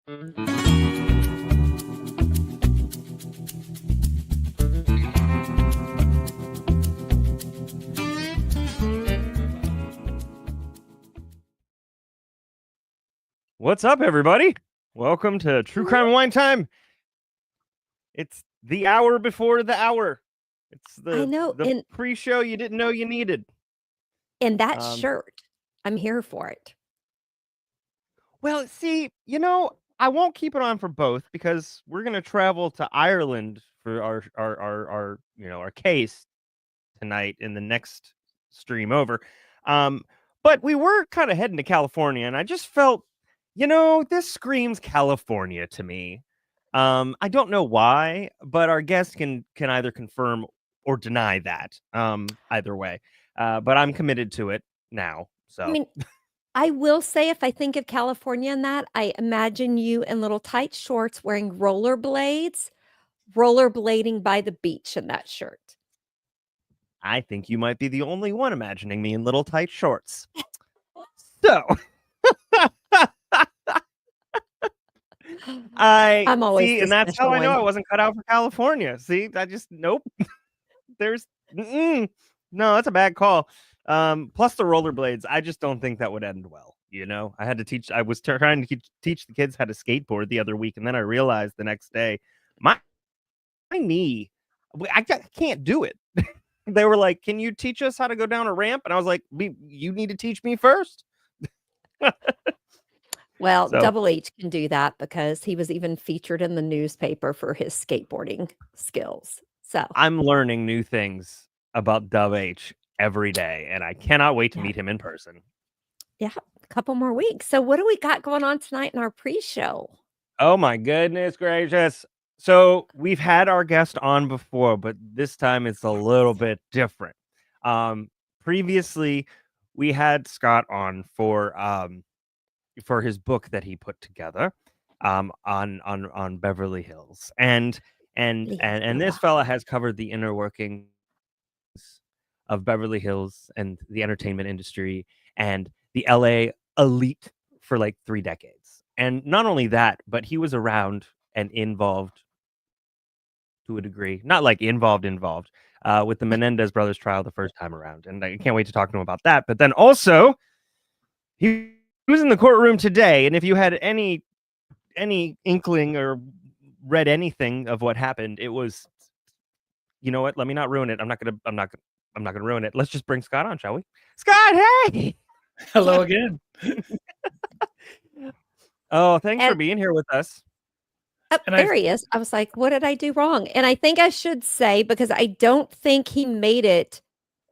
What's up, everybody? Welcome to True Crime and Wine Time. It's the hour before the hour. It's the pre-show you didn't know you needed. And that shirt, I'm here for it. Well, see, I won't keep it on for both because we're going to travel to Ireland for our case tonight in the next stream over. But we were kind of heading to California, and I just felt, this screams California to me. I don't know why, but our guest can either confirm or deny that. Either way. But I'm committed to it now. So I mean, I will say, if I think of California and that, I imagine you in little tight shorts wearing rollerblades, rollerblading by the beach in that shirt. I think you might be the only one imagining me in little tight shorts. So I'm always see, and that's how I know I wasn't cut out for California. See, I just nope. There's no, that's a bad call. Plus the rollerblades, I just don't think that would end well. I had to teach. I was trying to teach the kids how to skateboard the other week, and then I realized the next day my knee, I can't do it. They were like, "Can you teach us how to go down a ramp?" And I was like, "You need to teach me first." Well, Double H can do that because he was even featured in the newspaper for his skateboarding skills. So I'm learning new things about Double H every day, and I cannot wait to meet him in person. Yeah, a couple more weeks. So what do we got going on tonight in our pre-show? Oh my goodness gracious. So we've had our guest on before, but this time it's a little bit different. Previously we had Scott on for his book that he put together on Beverly Hills. And this fella has covered the inner workings of Beverly Hills and the entertainment industry and the LA elite for like 3 decades. And not only that, but he was around and involved to a degree, not like involved with the Menendez brothers trial the first time around. And I can't wait to talk to him about that. But then also he was in the courtroom today. And if you had any inkling or read anything of what happened, it was, you know what? Let me not ruin it. I'm not gonna ruin it. Let's just bring Scott on, shall we? Scott, hey! Hello again. Oh, thanks for being here with us. There he is. I was like, what did I do wrong? And I think I should say, because I don't think he made it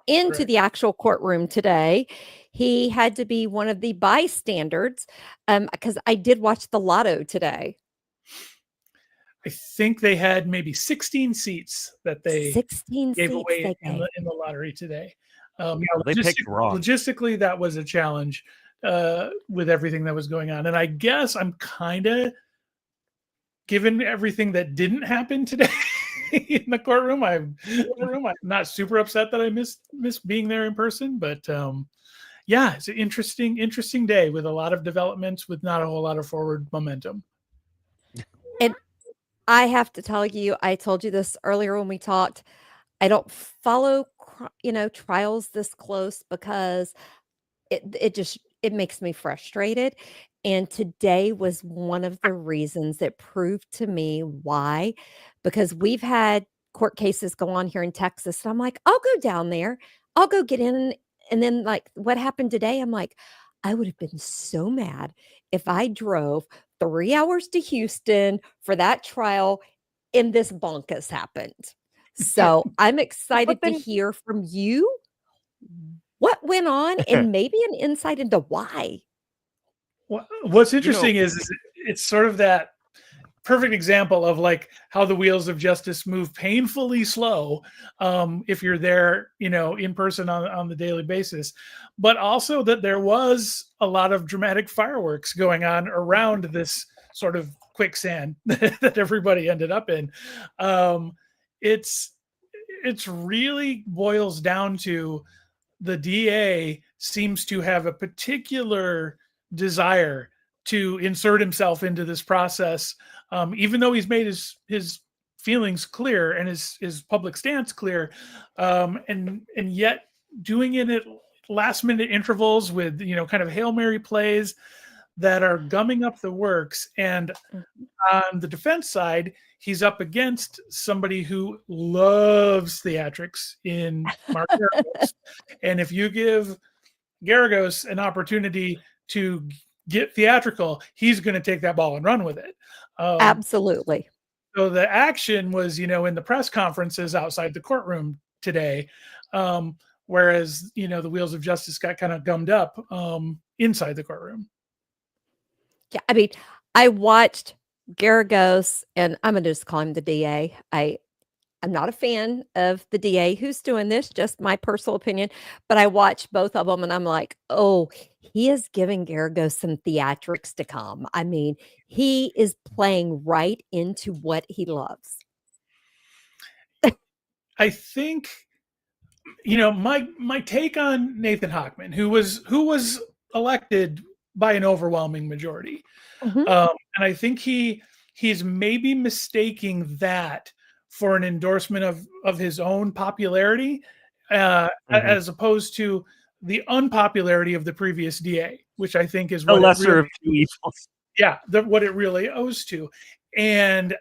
into the actual courtroom today. He had to be one of the bystanders because I did watch the lotto today. I think they had maybe 16 seats that they gave away in the lottery today. They picked wrong. Logistically, that was a challenge with everything that was going on. And I guess I'm kind of, given everything that didn't happen today in the courtroom, I'm not super upset that I missed being there in person. But yeah, it's an interesting day with a lot of developments with not a whole lot of forward momentum. And I have to tell you, I told you this earlier when we talked, I don't follow, trials this close because it makes me frustrated. And today was one of the reasons that proved to me why, because we've had court cases go on here in Texas. And I'm like, I'll go down there. I'll go get in. And then like what happened today, I'm like, I would have been so mad if I drove 3 hours to Houston for that trial and this bonkus happened. So I'm excited to hear from you what went on and maybe an insight into why. What's interesting is it's sort of that perfect example of like how the wheels of justice move painfully slow if you're there, in person on the daily basis, but also that there was a lot of dramatic fireworks going on around this sort of quicksand that everybody ended up in. It's really boils down to the DA seems to have a particular desire to insert himself into this process, even though he's made his feelings clear and his public stance clear, and yet doing it at last minute intervals with, kind of Hail Mary plays that are gumming up the works. And on the defense side, he's up against somebody who loves theatrics in Mark Geragos. And if you give Geragos an opportunity to get theatrical, he's going to take that ball and run with it. Absolutely. So the action was, in the press conferences outside the courtroom today, whereas, the wheels of justice got kind of gummed up inside the courtroom. Yeah, I mean, I watched Geragos, and I'm going to just call him the DA. I'm not a fan of the DA who's doing this, just my personal opinion, but I watched both of them and I'm like, oh, he is giving Geragos some theatrics to come. I mean, he is playing right into what he loves. I think, my take on Nathan Hochman, who was elected by an overwhelming majority. Mhm. And I think he's maybe mistaking that for an endorsement of his own popularity, as opposed to the unpopularity of the previous DA, which I think is the what lesser of two evils. Yeah, what it really owes to. And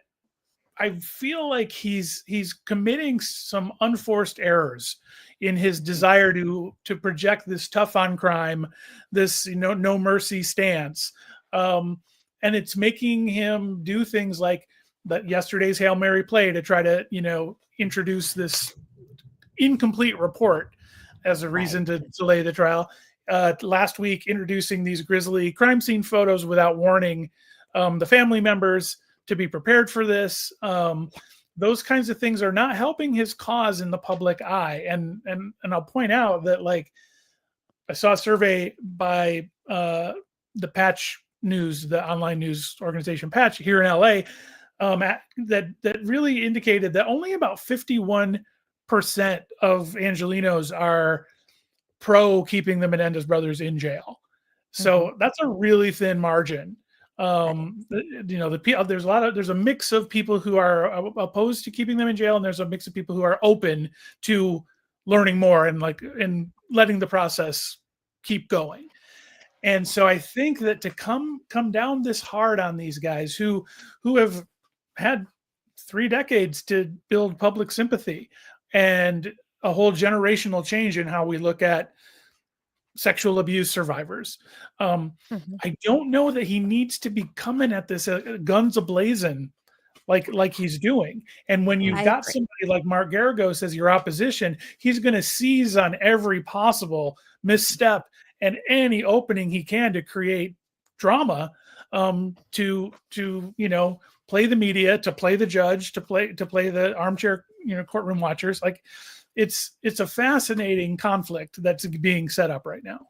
I feel like he's committing some unforced errors in his desire to project this tough on crime, this no mercy stance, and it's making him do things like that yesterday's Hail Mary play to try to introduce this incomplete report as a reason to delay the trial. Last week, introducing these grisly crime scene photos without warning the family members to be prepared for this. Those kinds of things are not helping his cause in the public eye. And I'll point out that, like, I saw a survey by the Patch News, the online news organization Patch here in LA, that really indicated that only about 51% of Angelenos are pro keeping the Menendez brothers in jail. So that's a really thin margin. There's a mix of people who are opposed to keeping them in jail, and there's a mix of people who are open to learning more and letting the process keep going. And so I think that to come down this hard on these guys who have had 3 decades to build public sympathy and a whole generational change in how we look at sexual abuse survivors. I don't know that he needs to be coming at this guns ablazing like he's doing. And when you've got somebody like Mark Geragos as your opposition, he's going to seize on every possible misstep and any opening he can to create drama, to play the media, to play the judge, to play the armchair courtroom watchers. Like, it's a fascinating conflict that's being set up right now.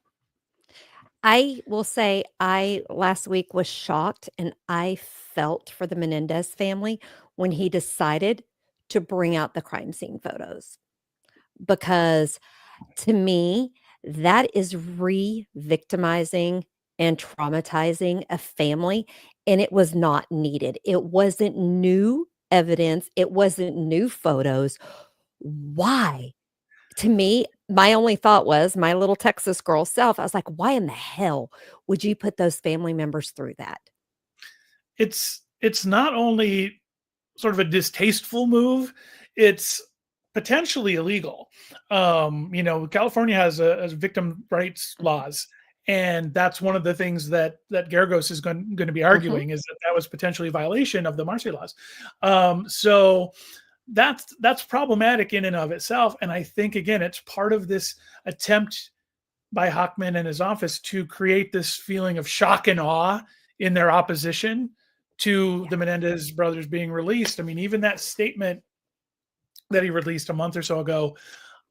I will say I last week was shocked, and I felt for the Menendez family when he decided to bring out the crime scene photos, because to me, that is re-victimizing and traumatizing a family, and it was not needed. It wasn't new evidence. It wasn't new photos. Why? To me, my only thought was, my little Texas girl self, I was like, why in the hell would you put those family members through that? It's not only sort of a distasteful move, it's potentially illegal. California has a victim rights laws, and that's one of the things that Geragos is going to be arguing, is that was potentially a violation of the Marcy laws. So that's problematic in and of itself. And I think, again, it's part of this attempt by Hochman and his office to create this feeling of shock and awe in their opposition to the Menendez brothers being released. I mean, even that statement that he released a month or so ago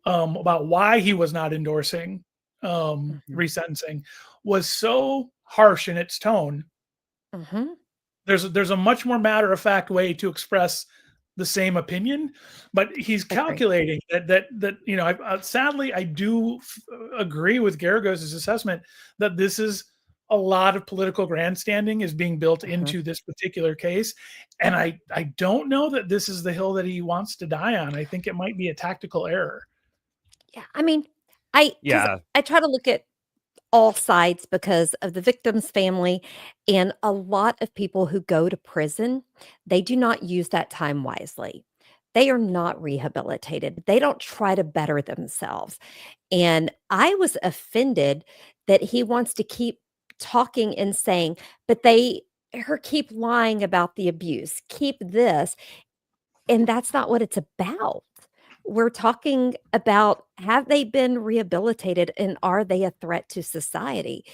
about why he was not endorsing resentencing was so harsh in its tone. There's a much more matter-of-fact way to express the same opinion, but he's calculating that sadly I do agree with Geragos' assessment that this is a lot of political grandstanding is being built into this particular case. And I don't know that this is the hill that he wants to die on. I think it might be a tactical error. Yeah. I mean, I try to look at all sides because of the victim's family and a lot of people who go to prison, they do not use that time wisely. They are not rehabilitated. They don't try to better themselves. And I was offended that he wants to keep talking and saying, but keep lying about the abuse, keep this. And that's not what it's about. We're talking about, have they been rehabilitated and are they a threat to society?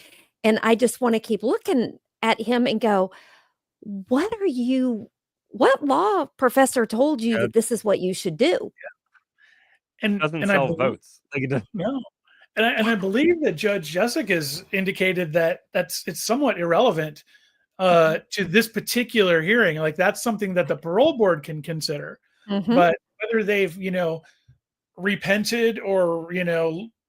And I just want to keep looking at him and go, what law professor told you that this is what you should do? And doesn't sell votes. No. And I believe that Judge Jessica's indicated that it's somewhat irrelevant to this particular hearing. Like, that's something that the parole board can consider. But whether they've, repented or,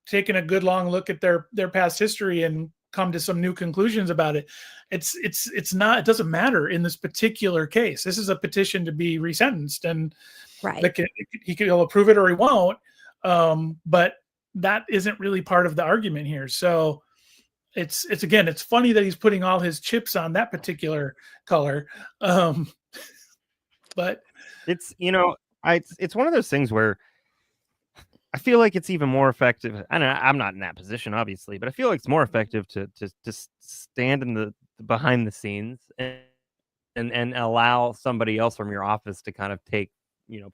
taken a good long look at their past history and come to some new conclusions about it, it doesn't matter in this particular case. This is a petition to be resentenced, and he'll approve it or he won't. But that isn't really part of the argument here. So it's funny that he's putting all his chips on that particular color. But it's, it's one of those things where I feel like it's even more effective. I'm not in that position, obviously, but I feel like it's more effective to stand in the behind the scenes and allow somebody else from your office to kind of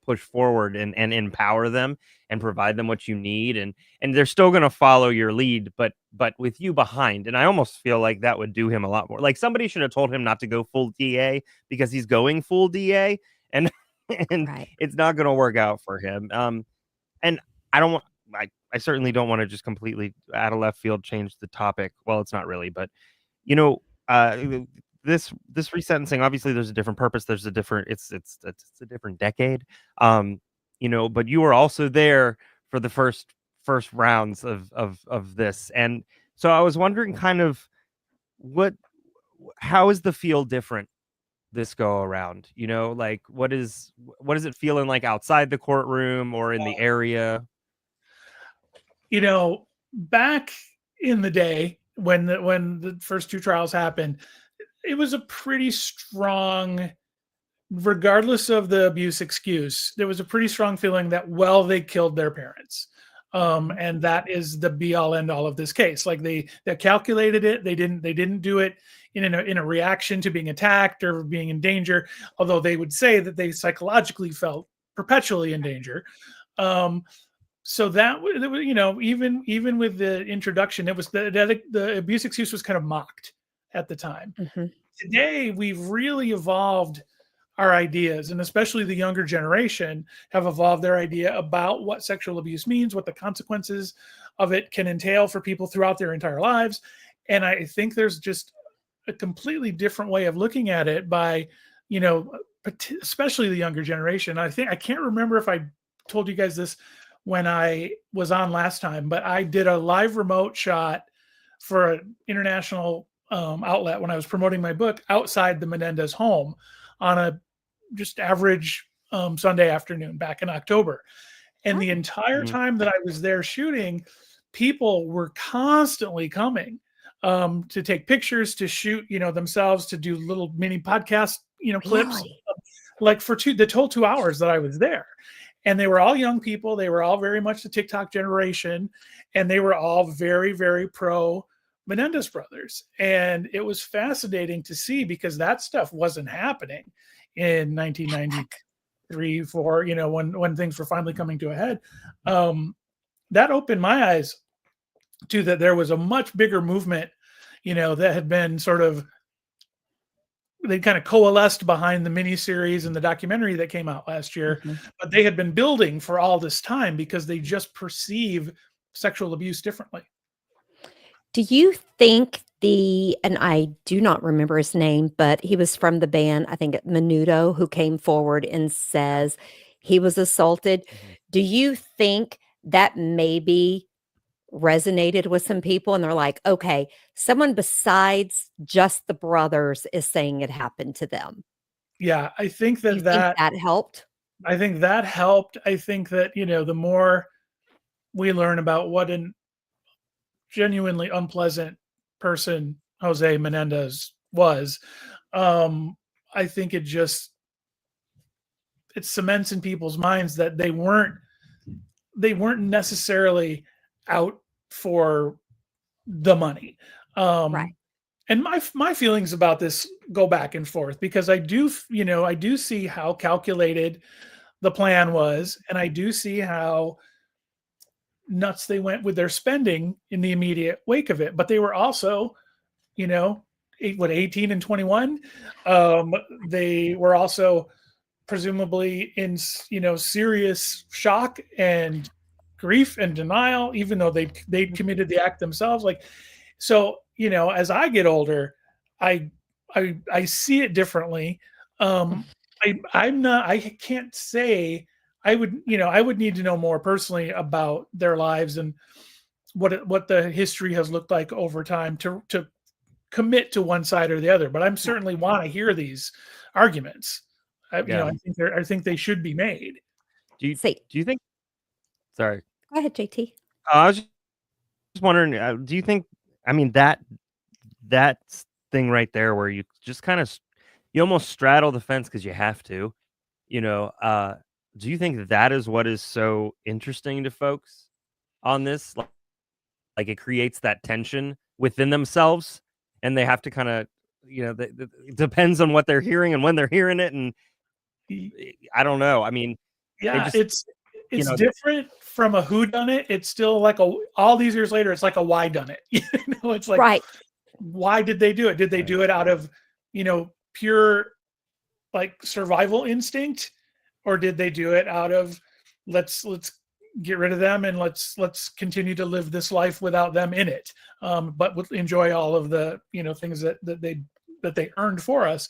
push forward and empower them and provide them what you need. And they're still going to follow your lead, but with you behind. And I almost feel like that would do him a lot more. Like, somebody should have told him not to go full DA because he's going full DA, and it's not going to work out for him. And I certainly don't want to just completely out of left field change the topic. Well, it's not really, but this resentencing, obviously there's a different purpose. There's a different, it's a different decade. But you were also there for the first rounds of this. And so I was wondering kind of how is the feel different this go around? Like, what is it feeling like outside the courtroom or in the area? Back in the day when the first two trials happened, it was a pretty strong, regardless of the abuse excuse, there was a pretty strong feeling that, well, they killed their parents. And that is the be all end all of this case. Like, they calculated it. They didn't do it in a reaction to being attacked or being in danger, although they would say that they psychologically felt perpetually in danger. So that, even with the introduction, it was the abuse excuse was kind of mocked at the time. Today, we've really evolved our ideas, and especially the younger generation have evolved their idea about what sexual abuse means, what the consequences of it can entail for people throughout their entire lives. And I think there's just a completely different way of looking at it by, especially the younger generation. I can't remember if I told you guys this when I was on last time, but I did a live remote shot for an international outlet when I was promoting my book outside the Menendez home on a just average Sunday afternoon back in October. And the entire time that I was there shooting, people were constantly coming to take pictures, to shoot, themselves, to do little mini podcast, clips, like for the whole 2 hours that I was there. And they were all young people. They were all very much the TikTok generation. And they were all very, very pro Menendez brothers. And it was fascinating to see, because that stuff wasn't happening in 1993, 4, when things were finally coming to a head. That opened my eyes to that there was a much bigger movement, that had been they kind of coalesced behind the miniseries and the documentary that came out last year, but they had been building for all this time because they just perceive sexual abuse differently. Do you think and I do not remember his name, but he was from the band, I think Menudo, who came forward and says he was assaulted. Do you think that maybe resonated with some people, and they're like, okay, someone besides just the brothers is saying it happened to them. Yeah, I think Do you that think that helped? I think that helped. I think that, the more we learn about what a genuinely unpleasant person Jose Menendez was, I think it cements in people's minds that they weren't necessarily out for the money. Right. And my feelings about this go back and forth, because I do see how calculated the plan was, and I do see how nuts they went with their spending in the immediate wake of it. But they were also, 18 and 21. They were also presumably in, serious shock and grief and denial, even though they committed the act themselves. So, as I get older, I see it differently. I can't say I would need to know more personally about their lives and what the history has looked like over time to commit to one side or the other. But I'm certainly want to hear these arguments. I think they should be made. Do you think? Sorry. Go ahead, JT. I was just wondering. Do you think? I mean, that thing right there, where you just kind of you almost straddle the fence because you have to. Do you think that is what is so interesting to folks on this? Like it creates that tension within themselves, and they have to kind of, it depends on what they're hearing and when they're hearing it, and I don't know. I mean, yeah, it's different from a whodunit. It's still like all these years later, it's like a why done it. It's like, right. Why did they do it? Did they do it out of, pure like survival instinct, or did they do it out of let's get rid of them and let's continue to live this life without them in it, but enjoy all of the things that they earned for us?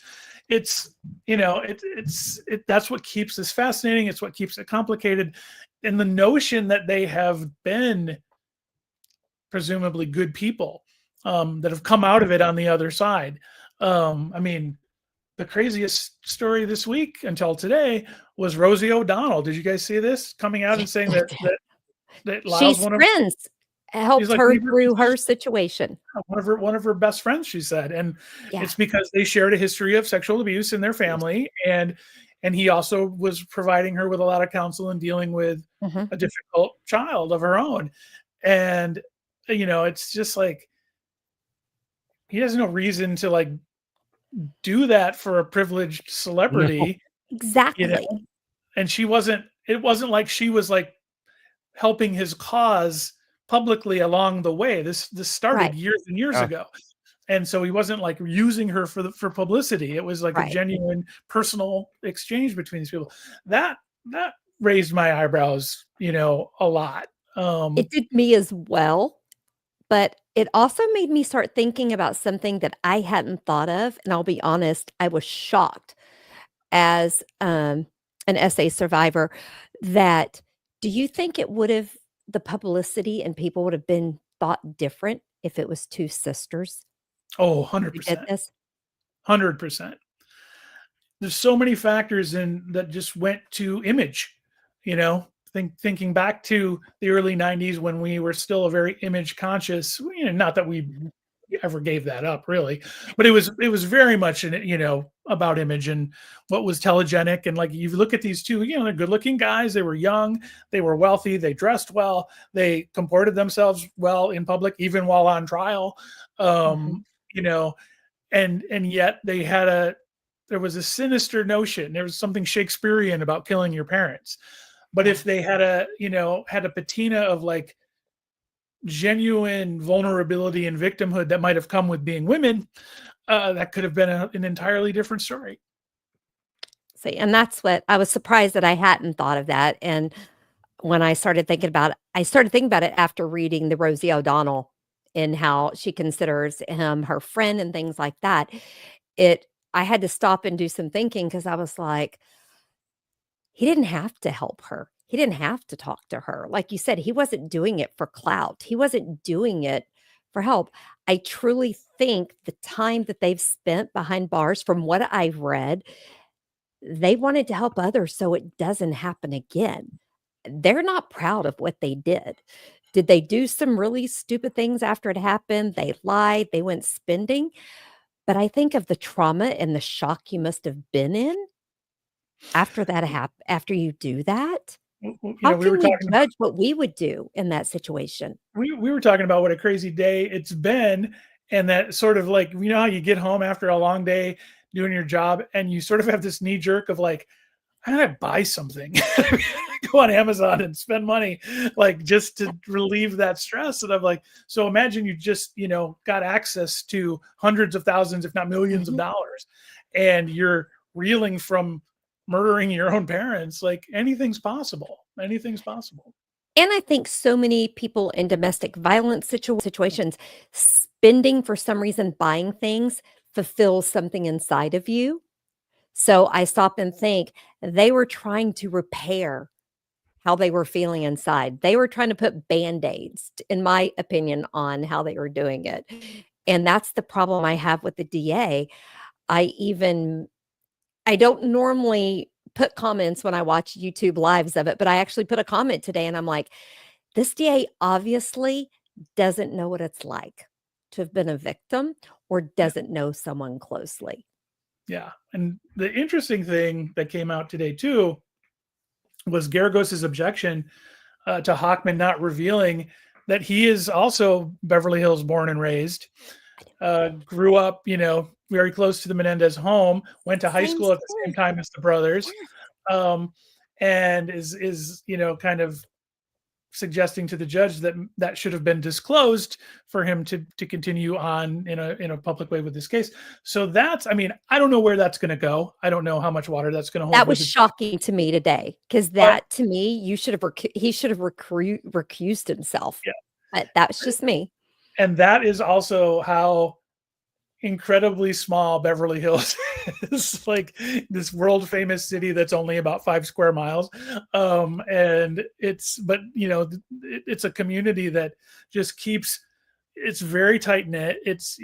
It's that's what keeps this fascinating. It's what keeps it complicated, and the notion that they have been presumably good people that have come out of it on the other side. I mean, the craziest story this week until today was Rosie O'Donnell. Did you guys see this coming out and saying that Lyle's she's friends helped her through her situation? One of her best friends, she said, and it's because they shared a history of sexual abuse in their family, and he also was providing her with a lot of counsel and dealing with a difficult child of her own. And it's just like he has no reason to like do that for a privileged celebrity. No, exactly. And it wasn't like she was like helping his cause publicly along the way. This started years and years ago. And so he wasn't like using her for publicity. It was like a genuine personal exchange between these people. That raised my eyebrows, a lot. It did me as well. But it also made me start thinking about something that I hadn't thought of. And I'll be honest, I was shocked as an SA survivor that, do you think the publicity and people would have been thought different if it was two sisters? Oh, 100%. 100%. There's so many factors that just went to image, thinking back to the early 90s when we were still a very image conscious, not that we ever gave that up really, but it was very much about image and what was telegenic. And like, you look at these two, they're good looking guys. They were young, they were wealthy, they dressed well, they comported themselves well in public, even while on trial. And yet there was a sinister notion. There was something Shakespearean about killing your parents. But if they had a patina of like genuine vulnerability and victimhood that might have come with being women, that could have been an entirely different story. See, and that's what I was surprised that I hadn't thought of that. And when I started thinking about it after reading the Rosie O'Donnell and how she considers him her friend and things like that. I had to stop and do some thinking, because I was like, he didn't have to help her. he didn't have to talk to her. Like you said, he wasn't doing it for clout. He wasn't doing it for help. I truly think the time that they've spent behind bars, from what I've read, they wanted to help others so it doesn't happen again. They're not proud of what they did. Did they do some really stupid things after it happened? They lied, they went spending. But I think of the trauma and the shock you must have been in after that after you do that. How can we judge what we would do in that situation? We were talking about what a crazy day it's been, and that sort of like, how you get home after a long day doing your job and you sort of have this knee jerk of like, I'm gonna buy something. Go on Amazon and spend money, like, just to relieve that stress. And I'm like, so imagine you just, got access to hundreds of thousands, if not millions of dollars, and you're reeling from murdering your own parents. Like, anything's possible. Anything's possible. And I think so many people in domestic violence situations, spending for some reason, buying things fulfills something inside of you. So I stop and think they were trying to repair how they were feeling inside. They were trying to put Band-Aids, in my opinion, on how they were doing it. And that's the problem I have with the DA. I don't normally put comments when I watch YouTube lives of it, but I actually put a comment today and I'm like, this DA obviously doesn't know what it's like to have been a victim or doesn't know someone closely. Yeah. And the interesting thing that came out today too was Garagos's objection to Hochman not revealing that he is also Beverly Hills born and raised, grew up, very close to the Menendez home, went to high school at the same time as the brothers, and is kind of suggesting to the judge that should have been disclosed for him to continue on in a public way with this case. So that's, I don't know where that's going to go. I don't know how much water that's going to hold. That was shocking to me today, because to me, he should have recused himself. Yeah. But that's just me. And that is also how incredibly small Beverly Hills is, like this world famous city that's only about 5 square miles. And it's a community that just it's very tight knit. It's,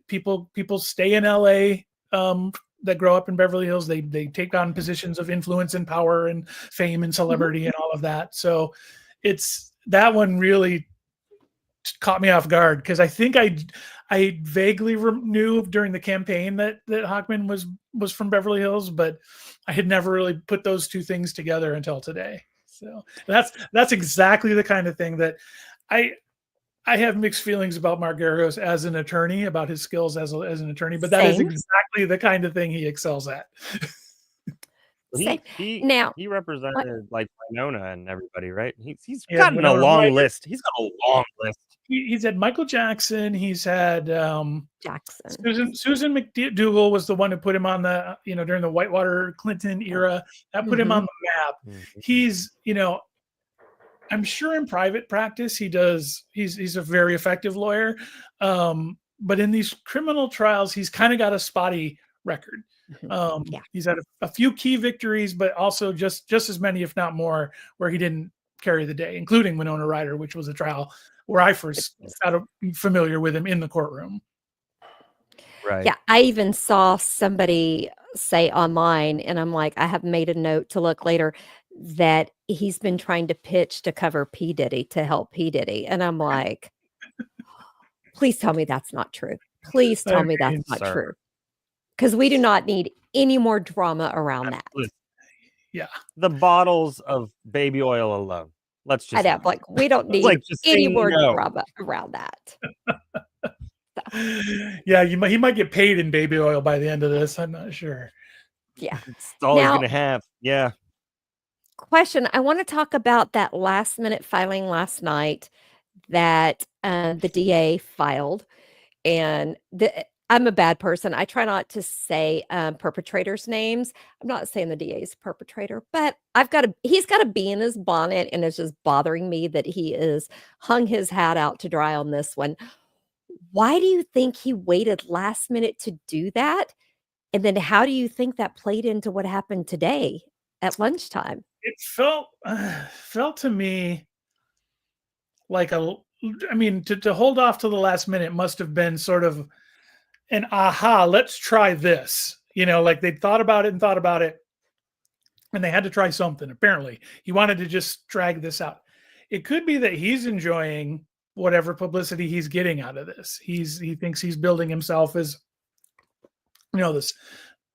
people stay in LA, that grow up in Beverly Hills. They take on positions of influence and power and fame and celebrity and all of that. So that one really caught me off guard, because I think I vaguely knew during the campaign that Hochman was from Beverly Hills, but I had never really put those two things together until today. So that's exactly the kind of thing that I have mixed feelings about Mark Garagos as an attorney, about his skills as an attorney, but that is exactly the kind of thing he excels at. He represented like Winona and everybody, right? He's gotten a long list. He's got a long list. He's had Michael Jackson. He's had Jackson. Susan McDougal was the one who put him on the, during the Whitewater Clinton era, that put him on the map. He's, I'm sure in private practice he's a very effective lawyer. But in these criminal trials, he's kind of got a spotty record. He's had a few key victories, but also just as many, if not more, where he didn't carry the day, including Winona Ryder, which was a trial where I first got familiar with him in the courtroom. Right. Yeah, I even saw somebody say online, and I'm like, I have made a note to look later, that he's been trying to pitch to cover P. Diddy, to help P. Diddy. And I'm like, please tell me that's not true. Please tell me that's not true. Because we do not need any more drama around that. Yeah. The bottles of baby oil alone. Let's just we don't need any more drama around that. Yeah, he might get paid in baby oil by the end of this. I'm not sure. Yeah. It's all he's gonna have. Yeah. Question. I want to talk about that last minute filing last night that the DA filed. And I'm a bad person. I try not to say perpetrators' names. I'm not saying the DA is a perpetrator, but he's got a bee in his bonnet, and it's just bothering me that he is hung his hat out to dry on this one. Why do you think he waited last minute to do that? And then how do you think that played into what happened today at lunchtime? It felt to me like to hold off till the last minute must have been sort of an aha, let's try this. Like they thought about it, and they had to try something. Apparently, he wanted to just drag this out. It could be that he's enjoying whatever publicity he's getting out of this. He thinks he's building himself as, this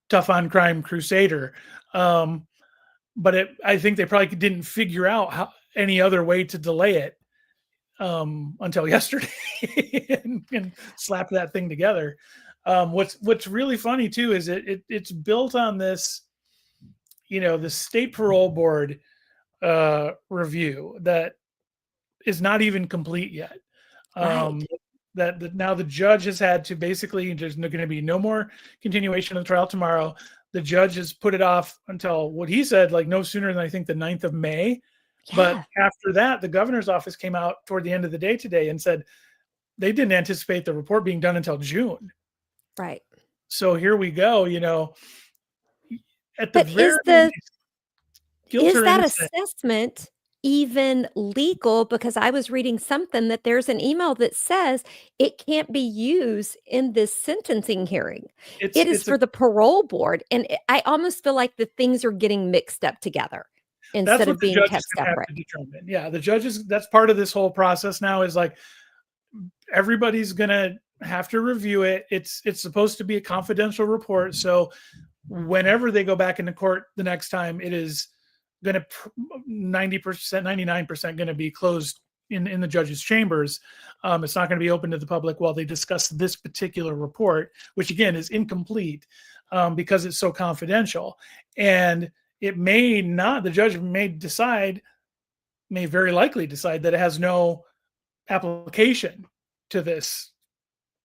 tough on crime crusader. But I think they probably didn't figure out any other way to delay it until yesterday and slap that thing together. What's really funny too is it's built on this, the state parole board review that is not even complete yet. Right. That now the judge has had to basically, there's going to be no more continuation of the trial tomorrow. The judge has put it off until what he said, like no sooner than I think the 9th of May. Yeah. But after that, the governor's office came out toward the end of the day today and said they didn't anticipate the report being done until June. Right. So here we go, at the But very is that assessment even legal? Because I was reading something that there's an email that says it can't be used in this sentencing hearing. It is for the parole board. And I almost feel like the things are getting mixed up together instead of being kept separate. Yeah, the judges, that's part of this whole process now, is like everybody's going to have to review it. It's supposed to be a confidential report. So whenever they go back into court the next time, it is going to 90%, 99% going to be closed in the judge's chambers. It's not going to be open to the public while they discuss this particular report, which again is incomplete because it's so confidential. And the judge may very likely decide that it has no application to this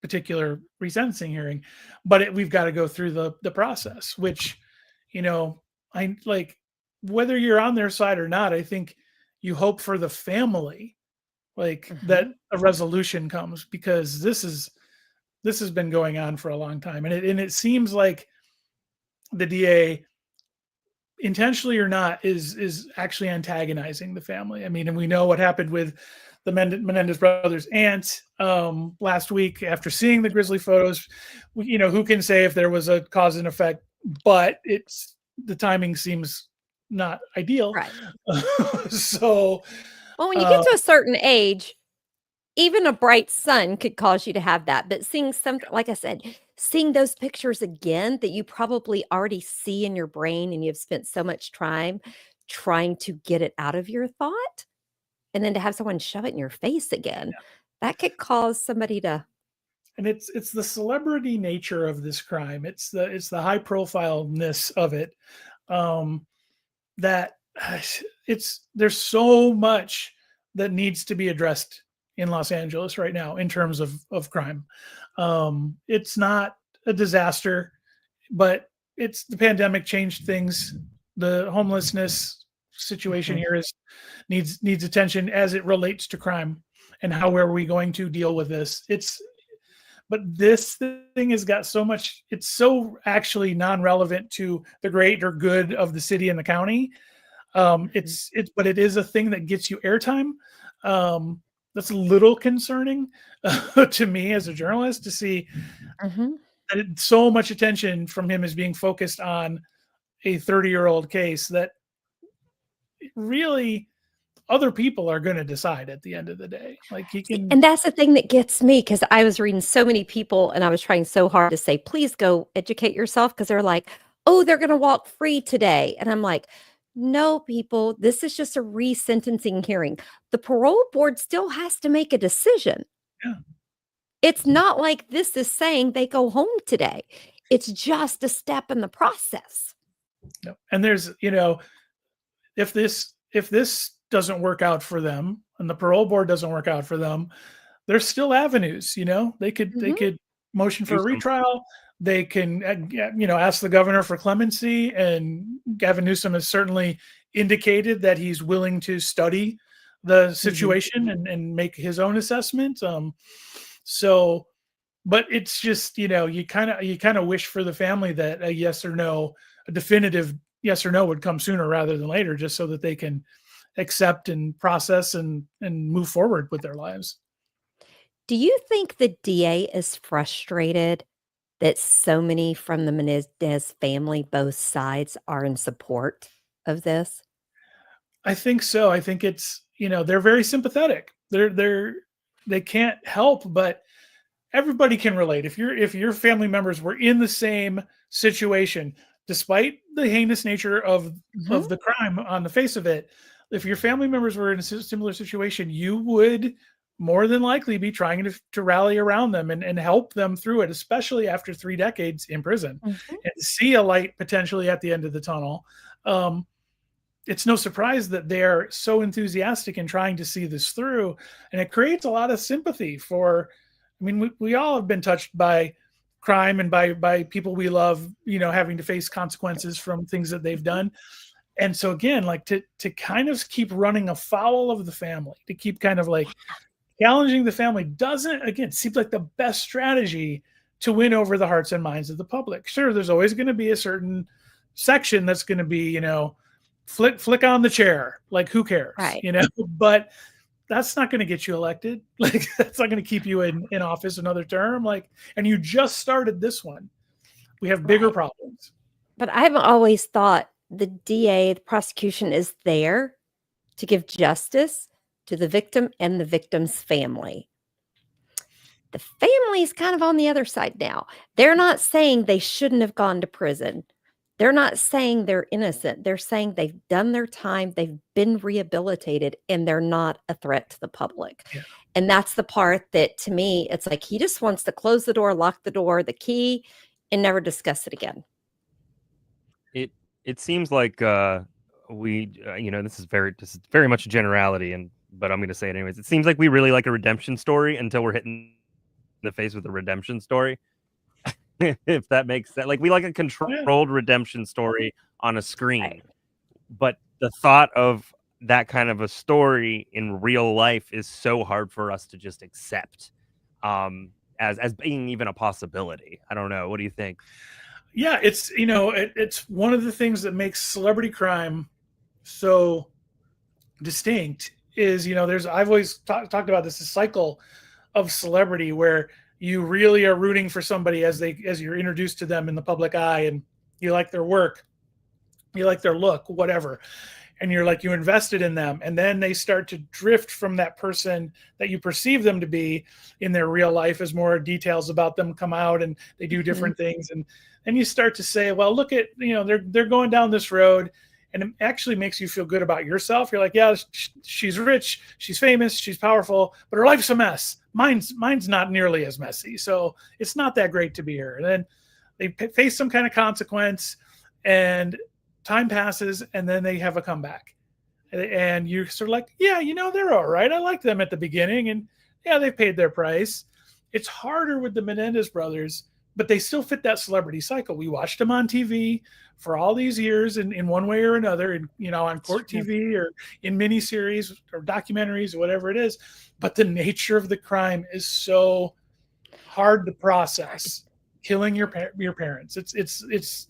particular resentencing hearing, but we've got to go through the process, which, I like, whether you're on their side or not, I think you hope for the family, that a resolution comes, because this has been going on for a long time. And it seems like the DA, intentionally or not, is actually antagonizing the family. I mean, and we know what happened with the Menendez brothers' aunt last week after seeing the grisly photos. Who can say if there was a cause and effect, but the timing seems not ideal. Right. So, well, when you get to a certain age, even a bright sun could cause you to have that. But seeing something, like I said, seeing those pictures again that you probably already see in your brain, and you've spent so much time trying to get it out of your thought, and then to have someone shove it in your face again, that could cause somebody to. And it's the celebrity nature of this crime. It's the high profileness of it. That there's so much that needs to be addressed in Los Angeles right now in terms of crime. It's not a disaster, but the pandemic changed things. The homelessness situation here needs attention as it relates to crime, and how are we going to deal with this? But this thing has got so much, it's so actually non-relevant to the greater good of the city and the county. But it is a thing that gets you airtime. That's a little concerning to me as a journalist, to see that so much attention from him is being focused on a 30-year-old case that really other people are going to decide at the end of the day. Like, he can. And that's the thing that gets me, because I was reading so many people and I was trying so hard to say, please go educate yourself, because they're like, oh, they're going to walk free today. And I'm like, no, people, this is just a resentencing hearing. The parole board still has to make a decision. Yeah. It's not like this is saying they go home today. It's just a step in the process. No. And there's, if this doesn't work out for them and the parole board doesn't work out for them, there's still avenues. They could motion for a retrial. They can, ask the governor for clemency, and Gavin Newsom has certainly indicated that he's willing to study the situation and make his own assessment. But it's just, you kind of wish for the family that a yes or no, a definitive yes or no would come sooner rather than later, just so that they can accept and process and move forward with their lives. Do you think the DA is frustrated that so many from the Menendez family, both sides, are in support of this? I think so. I think it's, they're very sympathetic. They can't help, but everybody can relate. If your family members were in the same situation, despite the heinous nature of Mhm. the crime on the face of it, if your family members were in a similar situation, you would more than likely be trying to rally around them and help them through it, especially after 3 decades in prison, Mhm. and see a light potentially at the end of the tunnel. It's no surprise that they're so enthusiastic in trying to see this through, and it creates a lot of sympathy for. I mean, we all have been touched by crime and by people we love, having to face consequences from things that they've done. And so again, like to kind of keep running afoul of the family, to keep kind of like challenging the family doesn't, again, seem like the best strategy to win over the hearts and minds of the public. Sure, there's always going to be a certain section that's going to be, flick on the chair, like who cares, Right. But that's not going to get you elected. Like that's not going to keep you in office another term. Like, and you just started this one. We have bigger Right. problems. But I've always thought the DA, the prosecution, is there to give justice to the victim and the victim's family. The family's kind of on the other side now. They're not saying they shouldn't have gone to prison. They're not saying they're innocent. They're saying they've done their time, they've been rehabilitated, and they're not a threat to the public. Yeah. And that's the part that, to me, it's like he just wants to close the door, lock the door, the key, and never discuss it again. It seems like we this is very much a generality, but I'm going to say it anyways. It seems like we really like a redemption story until we're hitting the face with a redemption story. If that makes sense. Like we like a controlled redemption story on a screen. Right. But the thought of that kind of a story in real life is so hard for us to just accept as being even a possibility. I don't know. What do you think? Yeah, it's it's one of the things that makes celebrity crime so distinct is I've always talked about this cycle of celebrity where you really are rooting for somebody as you're introduced to them in the public eye, and you like their work, you like their look, whatever, and you're like, you invested in them, and then they start to drift from that person that you perceive them to be in their real life as more details about them come out and they do different things, and then you start to say, well, look at, they're going down this road, and it actually makes you feel good about yourself. You're like, yeah, she's rich, she's famous, she's powerful, but her life's a mess. Mine's not nearly as messy, so it's not that great to be her. And then they face some kind of consequence, and time passes, and then they have a comeback, and you're sort of like, yeah, they're all right. I liked them at the beginning, and yeah, they paid their price. It's harder with the Menendez brothers, but they still fit that celebrity cycle. We watched them on TV for all these years in one way or another, on court TV or in miniseries or documentaries or whatever it is. But the nature of the crime is so hard to process. Killing your parents. It's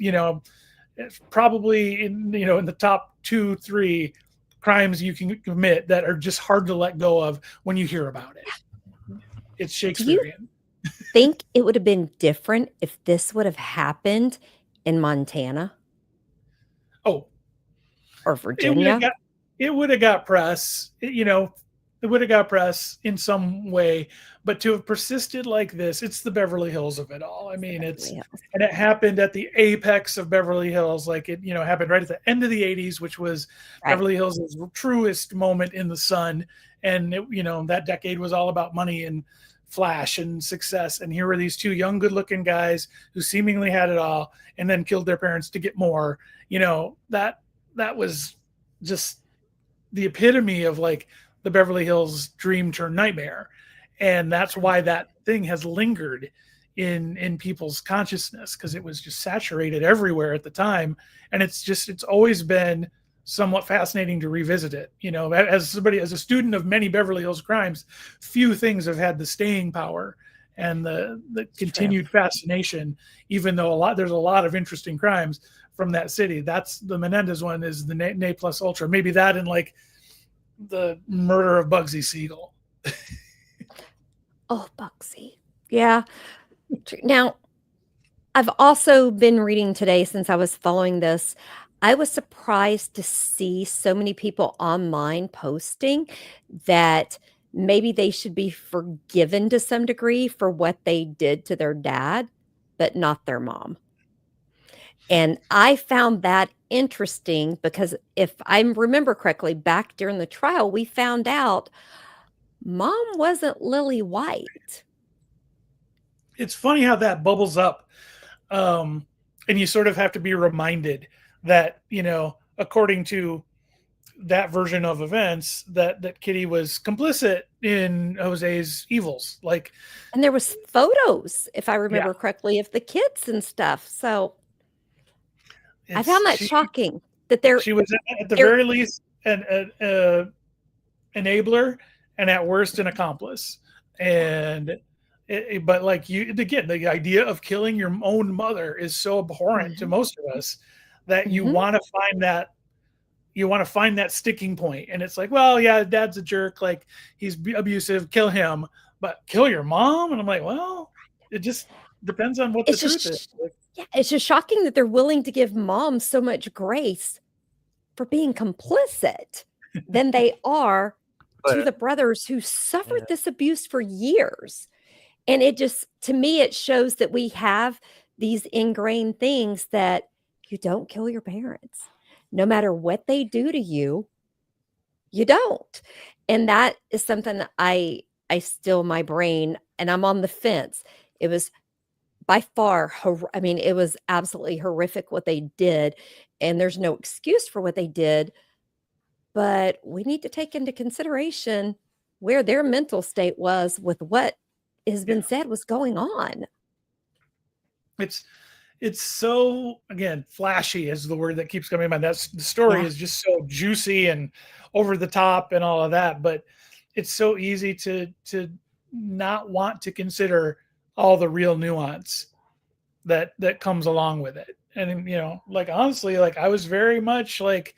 probably in the top 2-3 crimes you can commit that are just hard to let go of when you hear about it. It's Shakespearean. Think it would have been different if this would have happened in Montana? Or Virginia? It would have got press. It would have got press in some way, but to have persisted like this, it's the Beverly Hills of it all. I mean, and it happened at the apex of Beverly Hills. Like it, happened right at the end of the 80s, which was Beverly Hills' truest moment in the sun. And that decade was all about money and flash and success. And here were these two young, good-looking guys who seemingly had it all, and then killed their parents to get more. That was just the epitome of like the Beverly Hills dream turned nightmare. And that's why that thing has lingered in people's consciousness, because it was just saturated everywhere at the time. And it's always been somewhat fascinating to revisit it. As a student of many Beverly Hills crimes, few things have had the staying power and the continued fascination, even though there's a lot of interesting crimes from that city. That's the Menendez one is the ne plus ultra. Maybe that and like the murder of Bugsy Siegel. Oh, Bugsy. Yeah. Now, I've also been reading today since I was following this. I was surprised to see so many people online posting that maybe they should be forgiven to some degree for what they did to their dad, but not their mom. And I found that interesting because if I remember correctly, back during the trial, we found out mom wasn't Lily White. It's funny how that bubbles up. And you sort of have to be reminded that, you know, according to that version of events, that Kitty was complicit in Jose's evils. Like, and there was photos, if I remember correctly, of the kids and stuff. So I found that shocking that she was at the very least an enabler and at worst an accomplice. And but like again, the idea of killing your own mother is so abhorrent to most of us that you want to find that sticking point. And it's like, well, yeah, dad's a jerk, like he's abusive, kill him, but kill your mom. And I'm like, well, it just depends on what the truth is. Yeah, it's just shocking that they're willing to give mom so much grace for being complicit than they are to the brothers who suffered this abuse for years. And it just, to me, it shows that we have these ingrained things that you don't kill your parents. No matter what they do to you, you don't. And that is something I still, my brain, and I'm on the fence. It was by far, I mean, it was absolutely horrific what they did. And there's no excuse for what they did. But we need to take into consideration where their mental state was with what has been said was going on. It's so, again, flashy is the word that keeps coming to mind. The story is just so juicy and over the top and all of that, but it's so easy to not want to consider all the real nuance that comes along with it. And, you know, like, honestly, like I was very much like,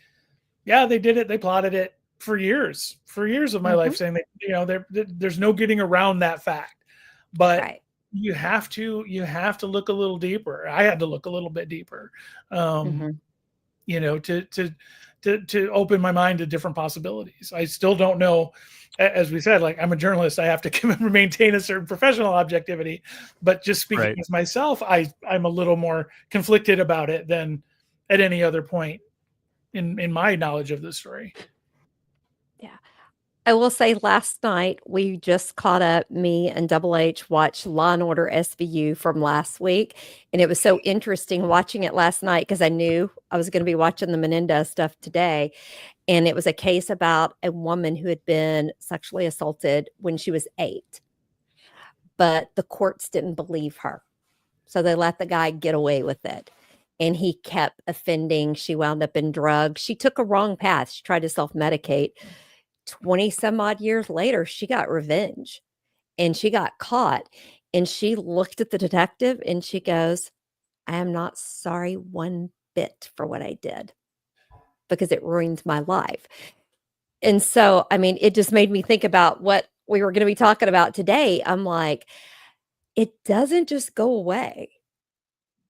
yeah, they did it. They plotted it for years of my life, saying that, you know, there's no getting around that fact. But you have to look a little deeper. I had to look a little bit deeper, you know, to open my mind to different possibilities. I still don't know, as we said, like I'm a journalist, I have to maintain a certain professional objectivity, but just speaking as myself, I'm a little more conflicted about it than at any other point in my knowledge of the story. Yeah. I will say last night we just caught up, me and Double H watched Law and Order SVU from last week. And it was so interesting watching it last night because I knew I was going to be watching the Menendez stuff today. And it was a case about a woman who had been sexually assaulted when she was 8. But the courts didn't believe her. So they let the guy get away with it. And he kept offending. She wound up in drugs. She took a wrong path. She tried to self-medicate. 20 some odd years later, she got revenge and she got caught. And she looked at the detective and she goes, I am not sorry one bit for what I did because it ruined my life. And so, I mean, it just made me think about what we were going to be talking about today. I'm like, it doesn't just go away.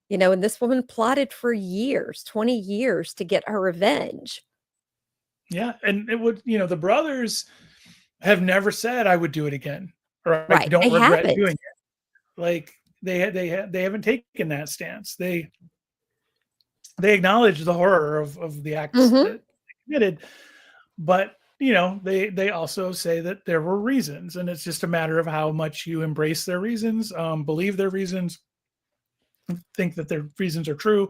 You know, and this woman plotted for years, 20 years to get her revenge. Yeah. And it would, you know, the brothers have never said I would do it again, or I don't regret doing it. Like they haven't taken that stance. They acknowledge the horror of the acts that they committed, but you know, they also say that there were reasons, and it's just a matter of how much you embrace their reasons, believe their reasons, think that their reasons are true.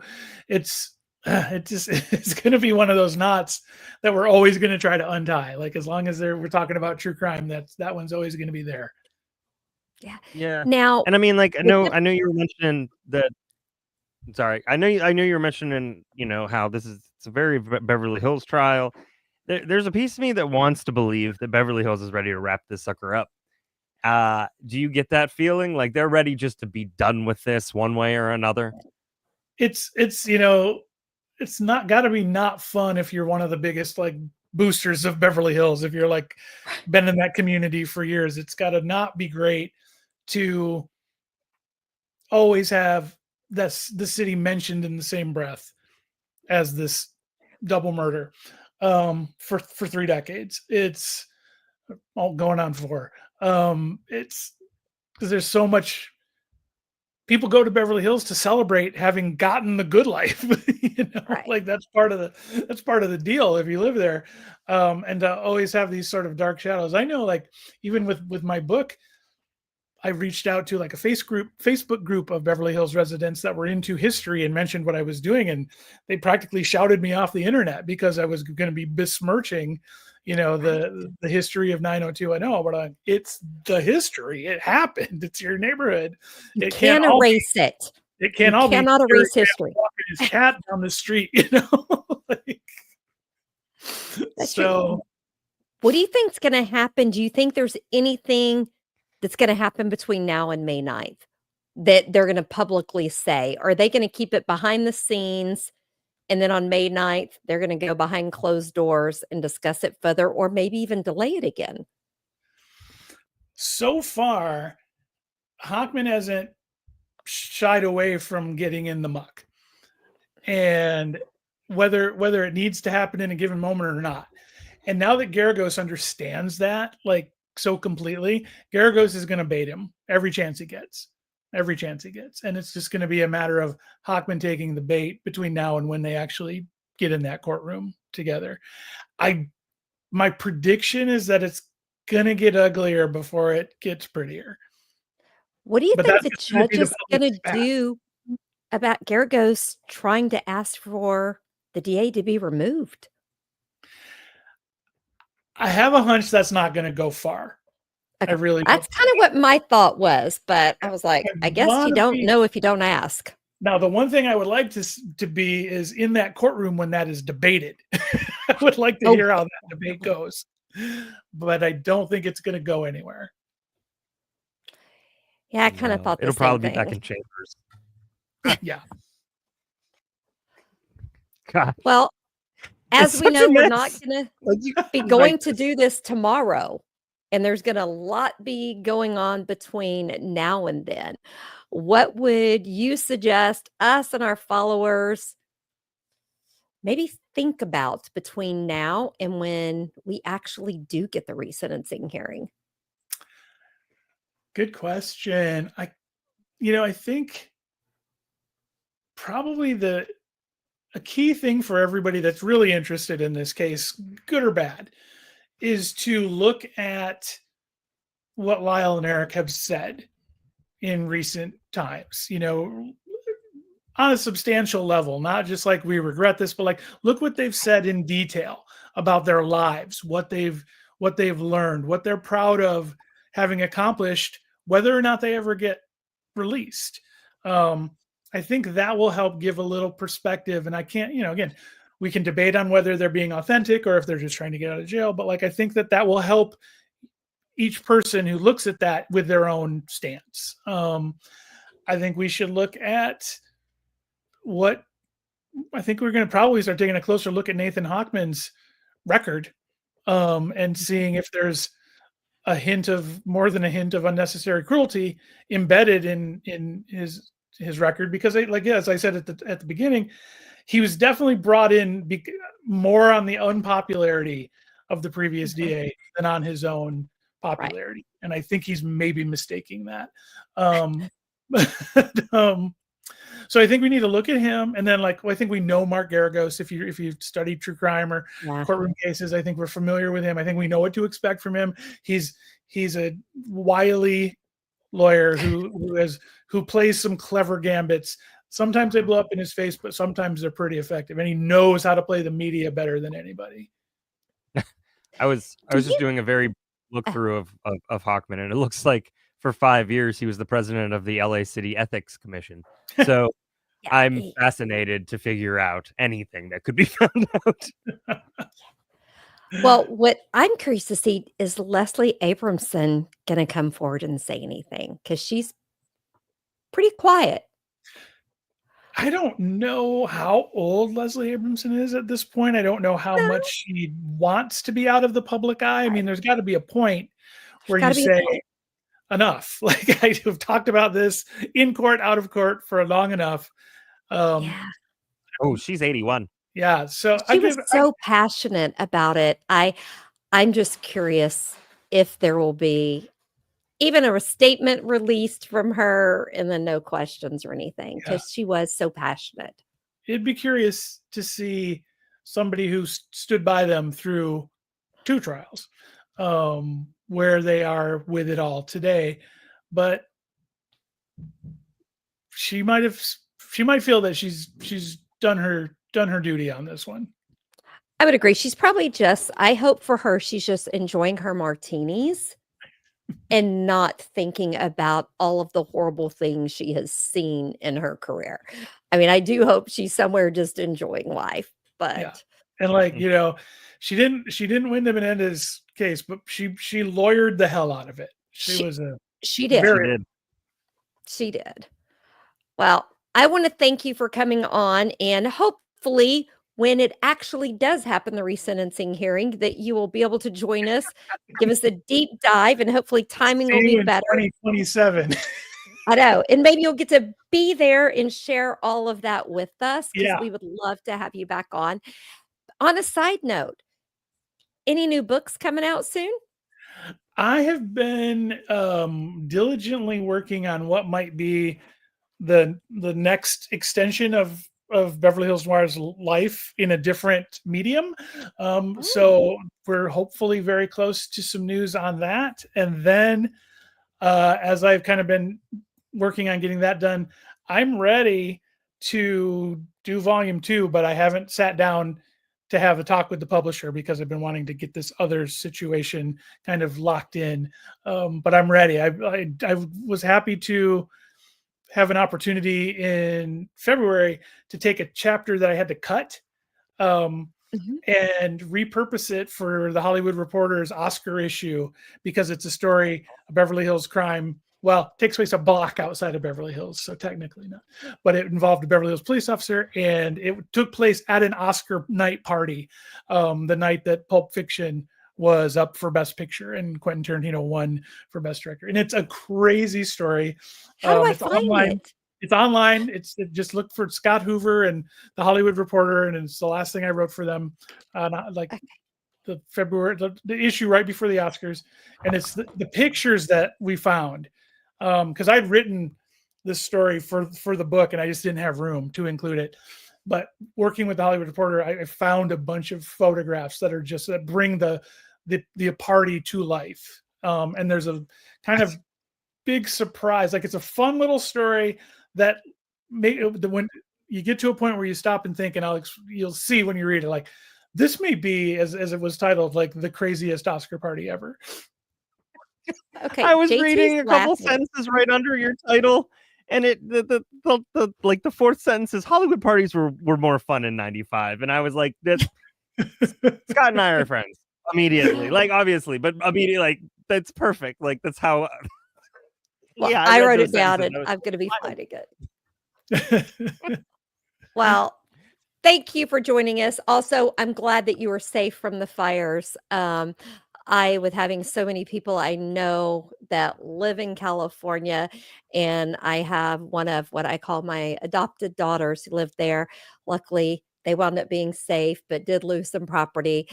It's going to be one of those knots that we're always going to try to untie. Like as long as we're talking about true crime, that one's always going to be there. Yeah. Now, and I mean, like I know you were mentioning that. Sorry, I know you were mentioning, you know, how it's a very Beverly Hills trial. There's a piece of me that wants to believe that Beverly Hills is ready to wrap this sucker up. Do you get that feeling like they're ready just to be done with this one way or another? It's it's not got to be not fun if you're one of the biggest like boosters of Beverly Hills. If you're like been in that community for years, it's got to not be great to always have the city mentioned in the same breath as this double murder for 3 decades. It's all going on 4. It's because there's so much. People go to Beverly Hills to celebrate having gotten the good life. Right. Like that's part of the deal if you live there. And to always have these sort of dark shadows. I know, like even with my book, I reached out to like a Facebook group of Beverly Hills residents that were into history and mentioned what I was doing, and they practically shouted me off the internet because I was going to be besmirching, the history of 90210. But it's the history. It happened. It's your neighborhood. You can't erase it. It can't you all cannot be erase history. Walking his cat down the street, like, so. What do you think's going to happen? Do you think there's anything that's going to happen between now and May 9th that they're going to publicly say? Are they going to keep it behind the scenes, and then on May 9th, they're going to go behind closed doors and discuss it further, or maybe even delay it again? So far, Hochman hasn't shied away from getting in the muck, and whether it needs to happen in a given moment or not. And now that Geragos understands that, like, so completely, Geragos is going to bait him every chance he gets. And it's just going to be a matter of Hochman taking the bait between now and when they actually get in that courtroom together. My prediction is that it's going to get uglier before it gets prettier. What do you think the judge is going to do about Geragos trying to ask for the DA to be removed? I have a hunch that's not going to go far. Okay. I really That's kind of what my thought was, but I was like, I guess you don't know if you don't ask. Now, the one thing I would like to be is in that courtroom when that is debated. I would like to hear how that debate goes, but I don't think it's going to go anywhere. Yeah, I kind of thought it'll probably be back in chambers. Yeah. God. Well, as we know, we're not going to be going to do this tomorrow, and there's going to a lot be going on between now and then. What would you suggest us and our followers maybe think about between now and when we actually do get the resentencing hearing? Good question. I think probably a key thing for everybody that's really interested in this case, good or bad, is to look at what Lyle and Erik have said in recent times, on a substantial level, not just like we regret this, but like look what they've said in detail about their lives, what they've learned, what they're proud of having accomplished, whether or not they ever get released. I think that will help give a little perspective. And I can't, again, we can debate on whether they're being authentic or if they're just trying to get out of jail. But like, I think that will help each person who looks at that with their own stance. I think we should look at I think we're going to probably start taking a closer look at Nathan Hochman's record and seeing if there's more than a hint of unnecessary cruelty embedded in his record, because as I said at the beginning, he was definitely brought in more on the unpopularity of the previous DA than on his own popularity. Right. And I think he's maybe mistaking that. So I think we need to look at him, and then I think we know Mark Geragos. If you've studied true crime or courtroom cases, I think we're familiar with him. I think we know what to expect from him. He's a wily lawyer who plays some clever gambits. Sometimes they blow up in his face, but sometimes they're pretty effective, and he knows how to play the media better than anybody. I was just doing a very look through of Hochman, and it looks like for 5 years he was the president of the LA City Ethics Commission. So I'm fascinated to figure out anything that could be found out. Well, what I'm curious to see is Leslie Abramson going to come forward and say anything? Because she's pretty quiet. I don't know how old Leslie Abramson is at this point. I don't know how much she wants to be out of the public eye. I mean, there's got to be a point where you say enough. Like, I have talked about this in court, out of court for long enough. Yeah. Oh, she's 81. Yeah. So She was so passionate about it. I'm just curious if there will be even a statement released from her and then no questions or anything, because she was so passionate. It'd be curious to see somebody who stood by them through 2 trials, where they are with it all today. But she might feel that she's done her duty on this one. I would agree. She's probably I hope for her, she's just enjoying her martinis and not thinking about all of the horrible things she has seen in her career. I mean, I do hope she's somewhere just enjoying life, but and like, she didn't win the Menendez case, but she lawyered the hell out of it. She did. She did. Well, I want to thank you for coming on, and hopefully when it actually does happen, the resentencing hearing, that you will be able to join us, give us a deep dive, and hopefully timing will be better. 2027. I know. And maybe you'll get to be there and share all of that with us, because we would love to have you back on. On a side note, any new books coming out soon? I have been diligently working on what might be the next extension of Beverly Hills Noir's life in a different medium. So we're hopefully very close to some news on that. And then as I've kind of been working on getting that done, I'm ready to do volume 2, but I haven't sat down to have a talk with the publisher because I've been wanting to get this other situation kind of locked in. But I'm ready. I was happy to have an opportunity in February to take a chapter that I had to cut and repurpose it for the Hollywood Reporter's Oscar issue, because it's a story, a Beverly Hills crime. Well, it takes place a block outside of Beverly Hills, so technically not. But it involved a Beverly Hills police officer, and it took place at an Oscar night party, the night that Pulp Fiction was up for Best Picture and Quentin Tarantino won for Best Director. And it's a crazy story. How do I find it? It's online. Just look for Scott Huver and the Hollywood Reporter, and it's the last thing I wrote for them, the February, the issue right before the Oscars. And it's the pictures that we found, because I'd written this story for the book, and I just didn't have room to include it. But working with the Hollywood Reporter, I found a bunch of photographs that are just that bring the party to life. And there's a kind of big surprise. Like, it's a fun little story that when you get to a point where you stop and think, and you'll see when you read it, like, this may be, as it was titled, like the craziest Oscar party ever. Okay, I was reading a couple sentences right under your title, and the fourth sentence is Hollywood parties were more fun in '95, and I was like, that Scott and I are friends immediately, like, obviously, but immediately, like, that's perfect, like, that's how. Well, yeah, I wrote it down, and I'm going to be finding it. Well, thank you for joining us. Also, I'm glad that you were safe from the fires. With having so many people I know that live in California, and I have one of what I call my adopted daughters who lived there. Luckily, they wound up being safe, but did lose some property.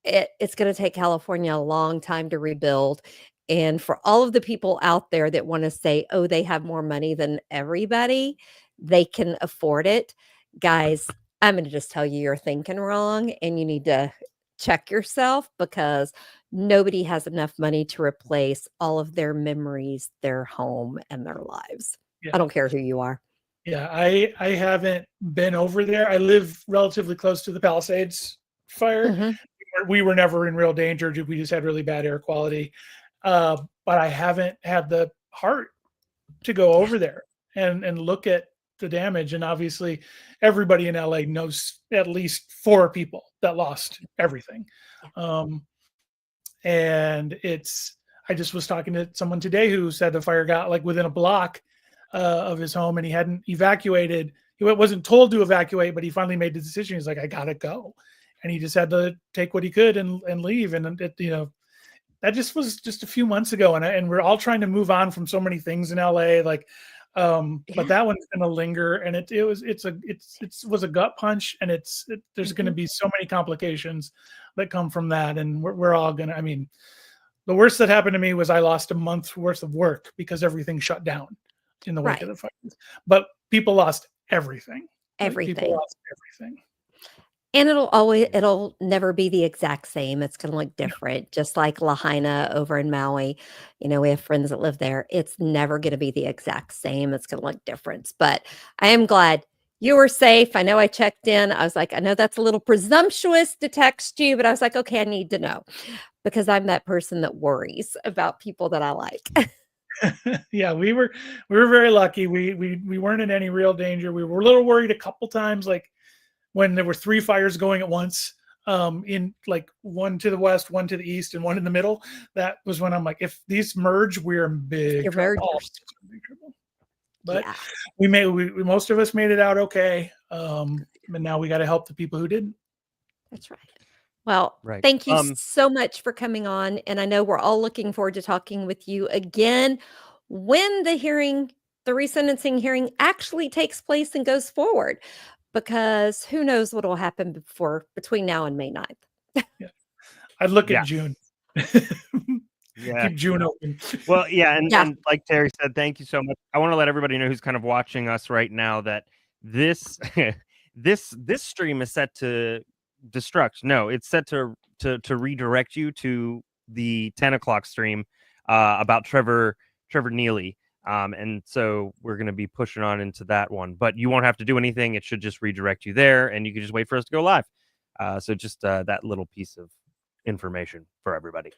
It's going to take California a long time to rebuild. And for all of the people out there that want to say, oh, they have more money than everybody, they can afford it. Guys, I'm going to just tell you, you're thinking wrong, and you need to check yourself, because nobody has enough money to replace all of their memories, their home, and their lives. Yeah. I don't care who you are. Yeah, I haven't been over there. I live relatively close to the Palisades fire. We were never in real danger. We just had really bad air quality. But I haven't had the heart to go over there and look at the damage. And obviously everybody in LA knows at least 4 people that lost everything. And I just was talking to someone today who said the fire got like within a block of his home, and he hadn't evacuated. He wasn't told to evacuate, but he finally made the decision. He's like, I gotta go. And he just had to take what he could and leave. And that just was just a few months ago. And we're all trying to move on from so many things in LA. Like, but that one's going to linger, and it was a gut punch, and there's going to be so many complications that come from that. And we're all going to, I mean, the worst that happened to me was I lost a month's worth of work because everything shut down in the wake of the fires. But people lost everything. People lost everything. And it'll never be the exact same. It's going to look different, just like Lahaina over in Maui. We have friends that live there. It's never going to be the exact same. It's going to look different. But I am glad you were safe. I know I checked in. I was like, I know that's a little presumptuous to text you, but I was like, okay, I need to know, because I'm that person that worries about people that I like. Yeah, we were very lucky. We weren't in any real danger. We were a little worried a couple times, like when there were 3 fires going at once, in like one to the west, one to the east, and one in the middle. That was when I'm like, if these merge, we're in big trouble. But most of us made it out okay. And now we got to help the people who didn't. That's right. Well, thank you so much for coming on. And I know we're all looking forward to talking with you again when the resentencing hearing actually takes place and goes forward, because who knows what will happen between now and May 9th. I'd look at June. Keep June open. Well, and like Terry said, thank you so much. I want to let everybody know who's kind of watching us right now that this this stream is set to destruct. No, it's set to redirect you to the 10 o'clock stream about Trevor Neely. And so we're going to be pushing on into that one, but you won't have to do anything. It should just redirect you there, and you can just wait for us to go live. So just that little piece of information for everybody.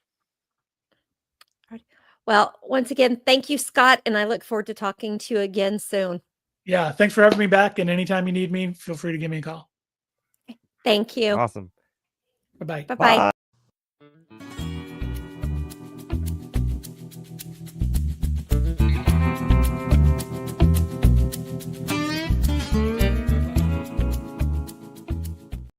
All right. Well, once again, thank you, Scott, and I look forward to talking to you again soon. Yeah, thanks for having me back, and anytime you need me, feel free to give me a call. Thank you. Awesome. Bye-bye. Bye-bye.